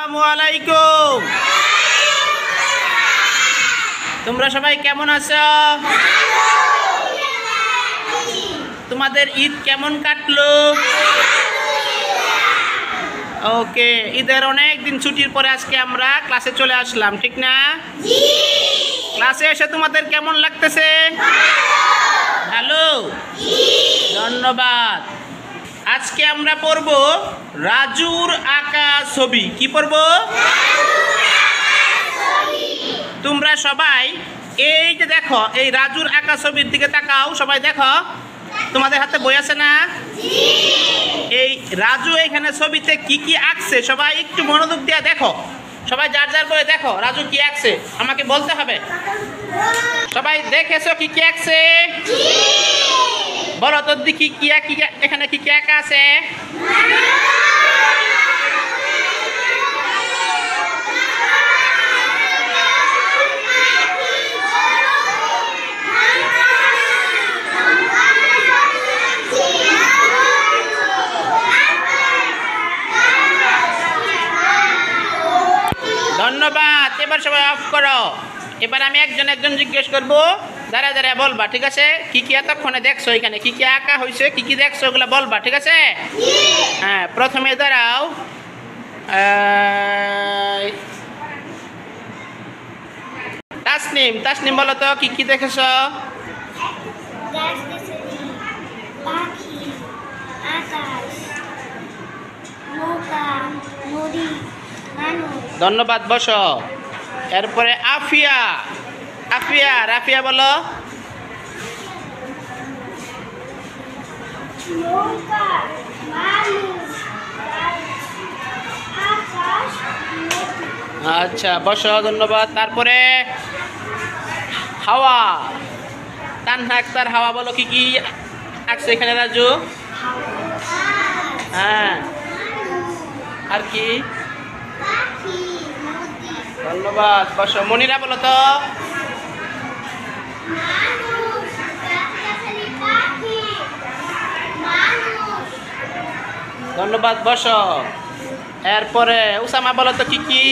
আসসালামু আলাইকুম। তোমরা সবাই কেমন আছো? তোমাদের ঈদ কেমন কাটলো? ওকে, ঈদের অনেক দিন ছুটির পরে আজকে আমরা ক্লাসে চলে আসলাম, ঠিক না? ক্লাসে এসে তোমাদের কেমন লাগতেছে? ভালো, ধন্যবাদ। আজকে আমরা পড়ব রাজুর আঁকা ছবি। কি পড়ব? তোমরা সবাই এই যে দেখো, এই রাজুর আঁকা ছবির দিকে তাকাও, সবাই দেখো। তোমাদের হাতে বই আছে না? এই রাজু এখানে ছবিতে কি কি আঁকছে সবাই একটু মনোযোগ দিয়ে দেখো। সবাই যার যার বই দেখো রাজু কি আঁকছে, আমাকে বলতে হবে। সবাই দেখেছো কি কি আঁকছে? বলো তো দেখি কি এখানে কি কি আঁকা আছে? ধন্যবাদ। এবার সবাই অফ করো। এবার আমি একজন একজন জিজ্ঞেস করবো, দাঁড়া দাঁড়া বলবা, ঠিক আছে? কি কি এতক্ষণে দেখছো, এখানে কি কি আঁকা হয়েছে, কি কি দেখছো ওগুলো বলবা, ঠিক আছে? হ্যাঁ, প্রথমে দাঁড়াও। তাসনিম, তাসনিম বলো তো কি কি দেখেছো? ধন্যবাদ, বসো। এরপরে আফিয়া, আফিয়া রাফিয়া বলো। আচ্ছা, বসো, ধন্যবাদ। তারপরে হাওয়া, তানহা আক্তার, হাওয়া বলো কি কি আঁকছে এখানে রাজু? হ্যাঁ, আর কি? ধন্যবাদ, বসো। মনিরা বলো তো। ধন্যবাদ, বসো। এরপরে উসামা বলো তো কি কি?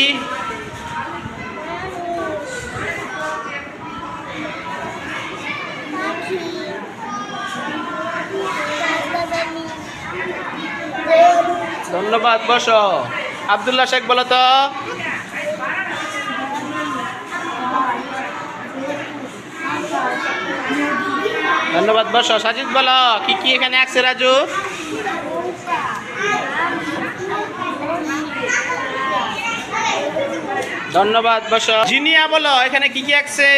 ধন্যবাদ, বসো। আব্দুল্লাহ শেখ বলো তো। ধন্যবাদ, বসো। সাজিদ বলো কি কি এখানে আঁকছে রাজু? ধন্যবাদ, বসো। জিনিয়া বলো এখানে কি কি আঁকছে?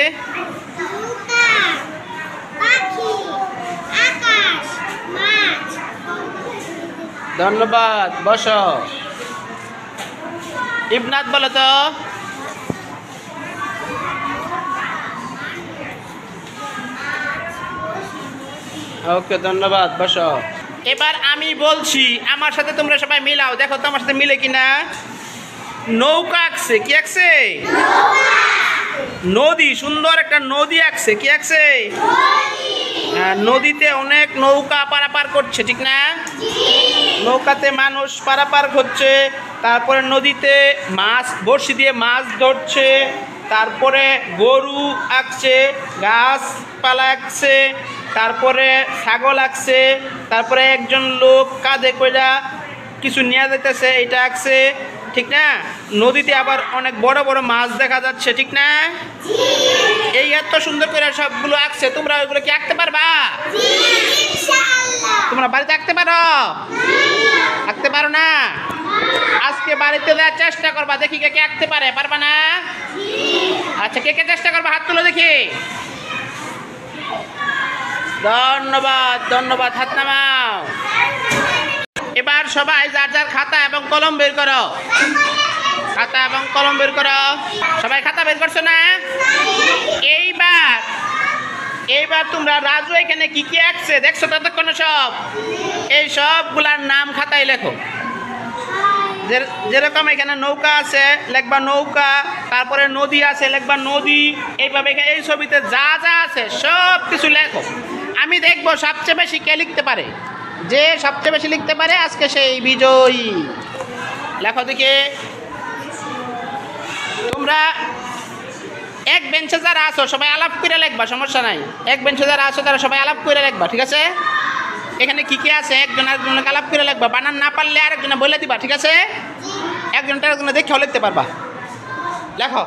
ধন্যবাদ, বসো। ইবনাত বলো তো। ওকে, ধন্যবাদ, বসো। এবার আমি বলছি, আমার সাথে তোমরা সবাই মিলাও, দেখো তো আমার সাথে মিলে কিনা। নৌকা আঁকছে, কি আঁকছে? নদী, সুন্দর একটা নদী আঁকছে। কি আঁকছে? হ্যাঁ, নদীতে অনেক নৌকা পারাপার করছে, ঠিক না? নৌকাতে মানুষ পারাপার হচ্ছে। তারপরে নদীতে মাছ, বড়শি দিয়ে মাছ ধরছে। তারপরে গরু আঁকছে, গাছপালা আঁকছে, তারপরে ছাগল আঁকছে, তারপরে একজন লোক কাঁধে কইরা কিছু নিয়ে যাইতেছে, এটা আঁকছে, ঠিক না? নদীতে আবার অনেক বড় বড় মাছ দেখা যাচ্ছে, ঠিক না? এই এত সুন্দর করে সবগুলো আঁকছে। তোমরা ওইগুলো কি আঁকতে পারবা? তোমরা বাড়িতে আঁকতে পারো? আঁকতে পারো না? আজকে বাড়িতে দেওয়ার চেষ্টা করবা, দেখি কে কে আঁকতে পারে। পারবা না? আচ্ছা, কে কে চেষ্টা করবা হাত তুলো দেখি। ধন্যবাদ, ধন্যবাদ, হাত নামাও। এবার সবাই যার যার খাতা এবং কলম বের করো। খাতা এবং কলম বের করো। সবাই খাতা বের করছো না? এইবার তোমরা রাজু এখানে কি কি আঁকছে দেখছো ততক্ষণ সব? এই সবগুলার নাম খাতায় লেখো। যেরকম এখানে নৌকা আছে লিখবা নৌকা, তারপরে নদী আছে লিখবা নদী। এইভাবে এই ছবিতে যা যা আছে সব কিছু লেখো। আমি দেখব সবচেয়ে বেশি কে লিখতে পারে। যে সবচেয়ে বেশি লিখতে পারে আজকে সেই বিজয়ী। লেখো দেখি। তোমরা এক বেঞ্চে যারা আছো সবাই আলাপ করে লিখবা, সমস্যা নাই। এক বেঞ্চে যারা আছো তারা সবাই আলাপ করে লিখবা, ঠিক আছে? এখানে কি কি আছে একজন আরেকজনকে আলাপ করে লিখবা, বানান না পারলে আরেকজনে বলে দিবা, ঠিক আছে? একজনটা আরেকজনে দেখেও লিখতে পারবা। লেখো।